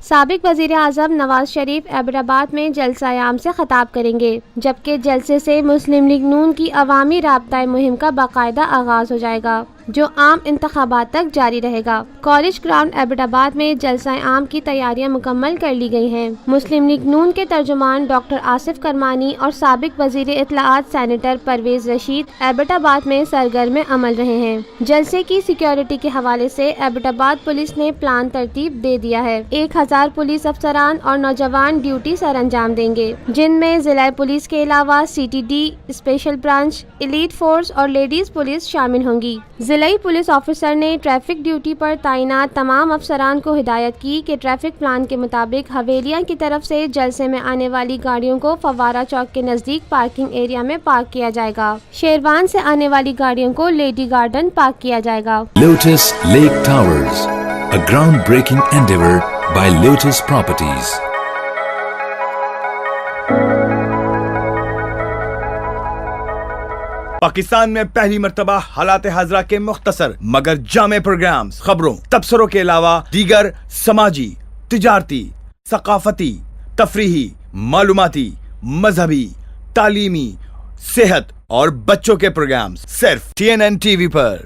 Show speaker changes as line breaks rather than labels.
سابق وزیر اعظم نواز شریف ایبٹ آباد میں جلسہ عام سے خطاب کریں گے، جبکہ جلسے سے مسلم لیگ نون کی عوامی رابطہ مہم کا باقاعدہ آغاز ہو جائے گا، جو عام انتخابات تک جاری رہے گا۔ کالج گراؤنڈ ایبٹ آباد میں جلسہ عام کی تیاریاں مکمل کر لی گئی ہیں۔ مسلم لیگ نون کے ترجمان ڈاکٹر کرمانی اور سابق وزیر اطلاعات سینیٹر پرویز رشید ایبٹ آباد میں سرگرم میں عمل رہے ہیں۔ جلسے کی سیکیورٹی کے حوالے سے ایبٹ آباد پولیس نے پلان ترتیب دے دیا ہے۔ 1000 پولیس افسران اور نوجوان ڈیوٹی سر انجام دیں گے، جن میں ضلع پولیس کے علاوہ CTD، special branch, elite force اور لیڈیز پولیس شامل ہوں گی۔ ضلعی پولیس آفیسر نے ٹریفک ڈیوٹی پر تعینات تمام افسران کو ہدایت کی کہ ٹریفک پلان کے مطابق حویلیاں کی طرف سے جلسے میں آنے والی گاڑیوں کو فوارہ چوک کے نزدیک پارکنگ ایریا میں پارک کیا جائے گا۔ شیروان سے آنے والی گاڑیوں کو لیڈی گارڈن پارک کیا جائے گا۔
Lotus Lake Towers, a groundbreaking endeavor by Lotus Properties.
Pakistan میں پہلی مرتبہ حالات حاضرہ کے مختصر مگر جامع پروگرامز، خبروں، تبصروں کے علاوہ دیگر سماجی، تجارتی، ثقافتی، تفریحی، معلوماتی، مذہبی، تعلیمی، صحت اور بچوں کے پروگرامز صرف TNN TV پر۔